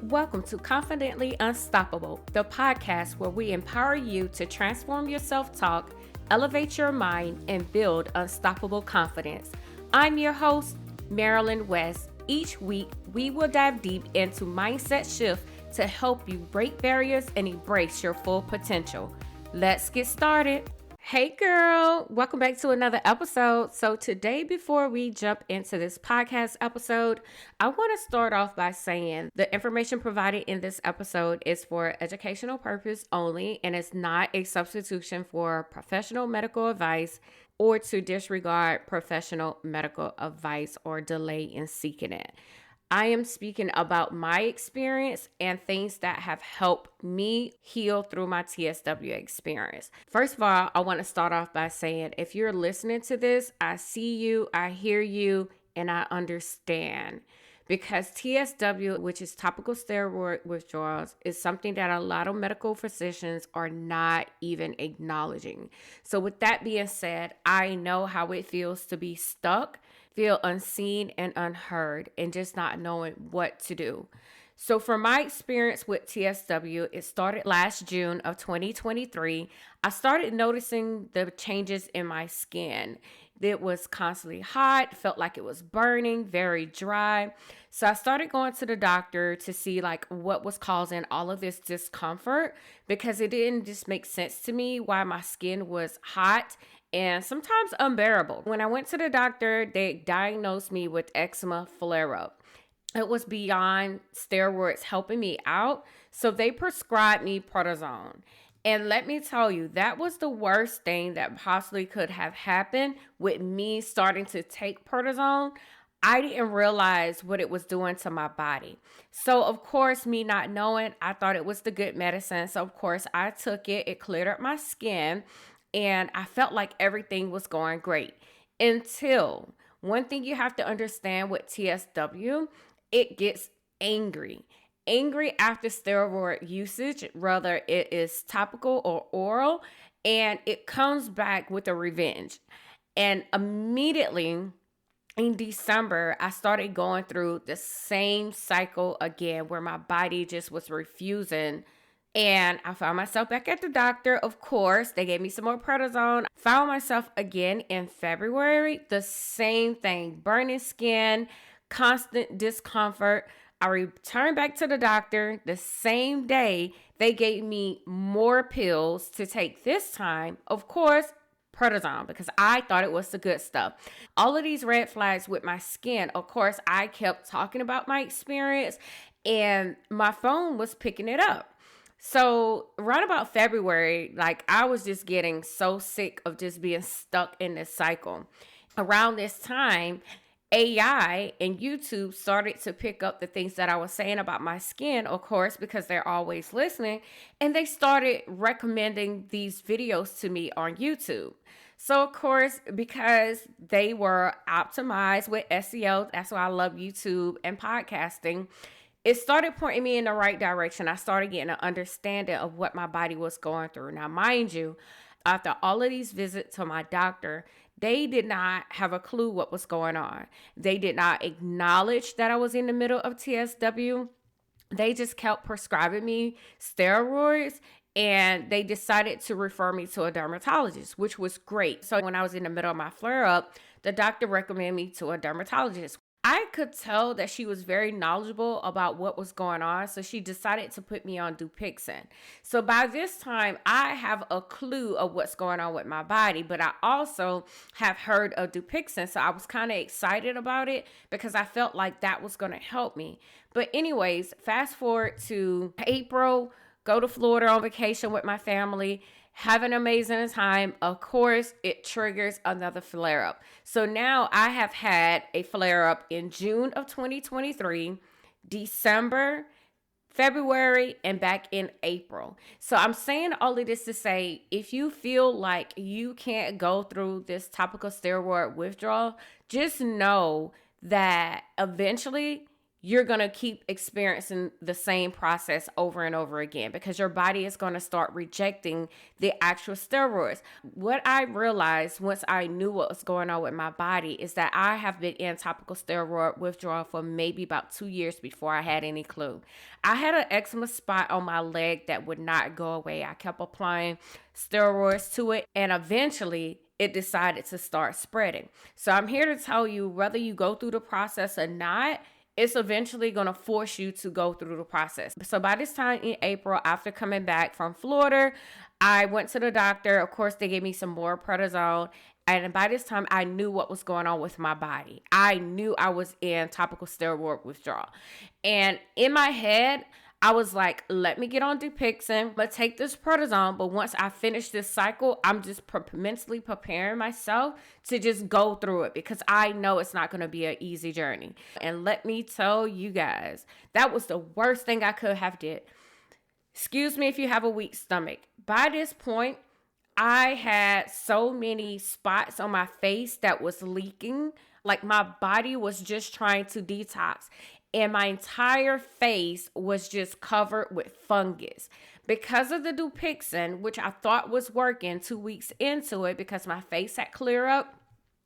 Welcome to Confidently Unstoppable, the podcast where we empower you to transform your self-talk, elevate your mind, and build unstoppable confidence. I'm your host, Marilyn West. Each week, we will dive deep into mindset shift to help you break barriers and embrace your full potential. Let's get started. Hey girl, welcome back to another episode. So today, before we jump into this podcast episode, I want to start off by saying the information provided in this episode is for educational purpose only and is not a substitution for professional medical advice or to disregard professional medical advice or delay in seeking it. I am speaking about my experience and things that have helped me heal through my TSW experience. First of all, I want to start off by saying, if you're listening to this, I see you, I hear you, and I understand. Because TSW, which is topical steroid withdrawals, is something that a lot of medical physicians are not even acknowledging. So with that being said, I know how it feels to be stuck, feel unseen and unheard, and just not knowing what to do. So from my experience with TSW, it started last June of 2023. I started noticing the changes in my skin. It was constantly hot, felt like it was burning, very dry. So I started going to the doctor to see what was causing all of this discomfort, because it didn't just make sense to me why my skin was hot and sometimes unbearable. When I went to the doctor, they diagnosed me with eczema flare-up. It was beyond steroids helping me out, so they prescribed me prednisone. And let me tell you, that was the worst thing that possibly could have happened with me starting to take prednisone. I didn't realize what it was doing to my body. So, of course, me not knowing, I thought it was the good medicine. So, of course, I took it. It cleared up my skin, and I felt like everything was going great. Until one thing you have to understand with TSW, it gets angry. Angry after steroid usage, whether it is topical or oral, and it comes back with a revenge. And immediately in December, I started going through the same cycle again where my body just was refusing. And I found myself back at the doctor. Of course, they gave me some more prednisone. Found myself again in February, the same thing, burning skin, constant discomfort. I returned back to the doctor the same day. They gave me more pills to take this time. Of course, prednisone, because I thought it was the good stuff. All of these red flags with my skin, of course, I kept talking about my experience and my phone was picking it up. So right about February, I was just getting so sick of just being stuck in this cycle. Around this time, AI and YouTube started to pick up the things that I was saying about my skin, of course, because they're always listening, and they started recommending these videos to me on YouTube. So, of course, because they were optimized with SEO, that's why I love YouTube and podcasting, it started pointing me in the right direction. I started getting an understanding of what my body was going through. Now, mind you, after all of these visits to my doctor, they did not have a clue what was going on. They did not acknowledge that I was in the middle of TSW. They just kept prescribing me steroids, and they decided to refer me to a dermatologist, which was great. So when I was in the middle of my flare-up, the doctor recommended me to a dermatologist. I could tell that she was very knowledgeable about what was going on, so she decided to put me on Dupixent. So by this time, I have a clue of what's going on with my body, but I also have heard of Dupixent, so I was kind of excited about it because I felt like that was going to help me. But anyways, fast forward to April, go to Florida on vacation with my family. Have an amazing time. Of course, it triggers another flare-up. So now I have had a flare-up in June of 2023, December, February, and back in April. So I'm saying all of this to say, if you feel like you can't go through this topical steroid withdrawal, just know that eventually you're going to keep experiencing the same process over and over again because your body is going to start rejecting the actual steroids. What I realized once I knew what was going on with my body is that I have been in topical steroid withdrawal for maybe about 2 years before I had any clue. I had an eczema spot on my leg that would not go away. I kept applying steroids to it, and eventually it decided to start spreading. So I'm here to tell you, whether you go through the process or not, it's eventually going to force you to go through the process. So by this time in April, after coming back from Florida, I went to the doctor. Of course, they gave me some more prednisone. And by this time, I knew what was going on with my body. I knew I was in topical steroid withdrawal. And in my head, I was like, let me get on Dupixent, but take this prednisone. But once I finish this cycle, I'm just mentally preparing myself to just go through it because I know it's not going to be an easy journey. And let me tell you guys, that was the worst thing I could have did. Excuse me if you have a weak stomach. By this point, I had so many spots on my face that was leaking. Like my body was just trying to detox. And my entire face was just covered with fungus. Because of the Dupixent, which I thought was working 2 weeks into it because my face had cleared up,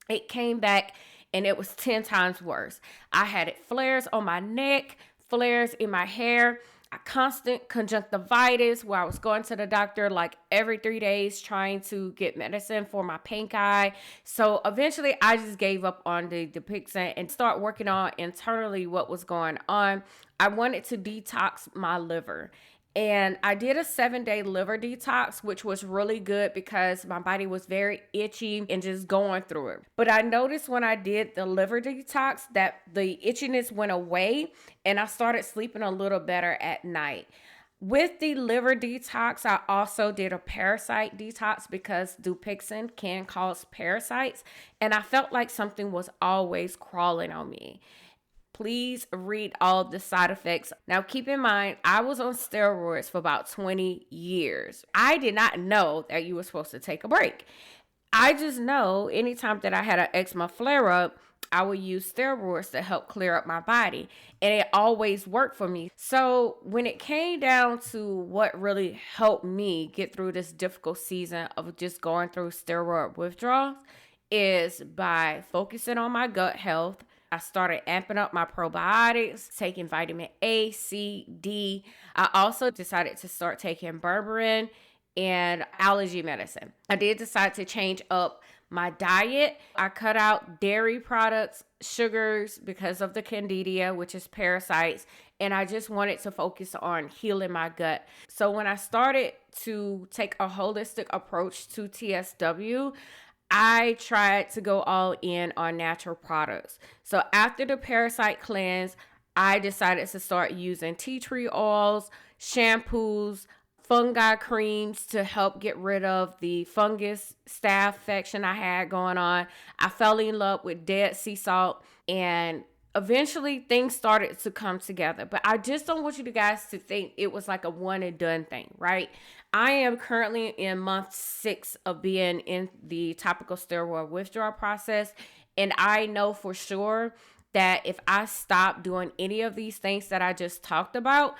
it came back and it was 10 times worse. I had flares on my neck, flares in my hair, a constant conjunctivitis where I was going to the doctor like every 3 days trying to get medicine for my pink eye. So eventually I just gave up on the Dupixent and start working on internally what was going on. I wanted to detox my liver. And I did a 7-day liver detox, which was really good because my body was very itchy and just going through it. But I noticed when I did the liver detox that the itchiness went away and I started sleeping a little better at night. With the liver detox, I also did a parasite detox because Dupixent can cause parasites. And I felt like something was always crawling on me. Please read all the side effects. Now, keep in mind, I was on steroids for about 20 years. I did not know that you were supposed to take a break. I just know anytime that I had an eczema flare-up, I would use steroids to help clear up my body. And it always worked for me. So when it came down to what really helped me get through this difficult season of just going through steroid withdrawals is by focusing on my gut health. I started amping up my probiotics, taking vitamin A, C, D. I also decided to start taking berberine and allergy medicine. I did decide to change up my diet. I cut out dairy products, sugars because of the candida, which is parasites. And I just wanted to focus on healing my gut. So when I started to take a holistic approach to TSW, I tried to go all in on natural products. So after the parasite cleanse, I decided to start using tea tree oils, shampoos, fungi creams to help get rid of the fungus staph infection I had going on. I fell in love with Dead Sea salt, and eventually things started to come together. But I just don't want you guys to think it was like a one and done thing, right? I am currently in month 6 of being in the topical steroid withdrawal process. And I know for sure that if I stop doing any of these things that I just talked about,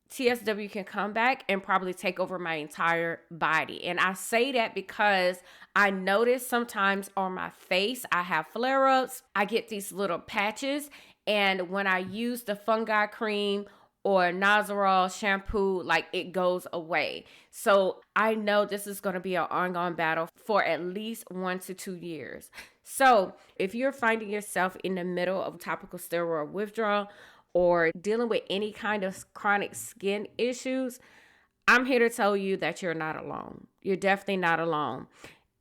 TSW can come back and probably take over my entire body. And I say that because I notice sometimes on my face, I have flare-ups. I get these little patches. And when I use the fungi cream or Nazarol shampoo, like it goes away. So I know this is going to be an ongoing battle for at least 1 to 2 years. So if you're finding yourself in the middle of topical steroid withdrawal or dealing with any kind of chronic skin issues, I'm here to tell you that you're not alone. You're definitely not alone.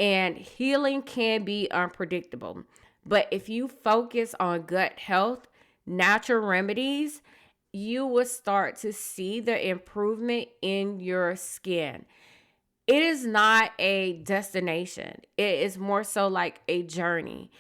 And healing can be unpredictable. But if you focus on gut health, natural remedies, you will start to see the improvement in your skin. It is not a destination. It is more so like a journey.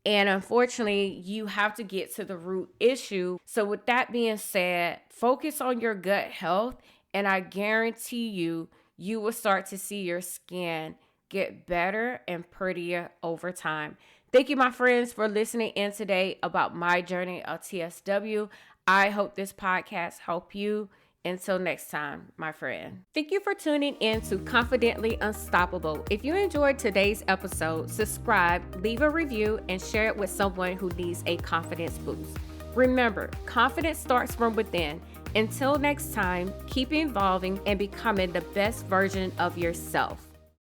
And unfortunately, you have to get to the root issue. So with that being said, focus on your gut health, and I guarantee you, you will start to see your skin get better and prettier over time. Thank you, my friends, for listening in today about my journey of TSW. I hope this podcast helped you. Until next time, my friend. Thank you for tuning in to Confidently Unstoppable. If you enjoyed today's episode, subscribe, leave a review, and share it with someone who needs a confidence boost. Remember, confidence starts from within. Until next time, keep evolving and becoming the best version of yourself.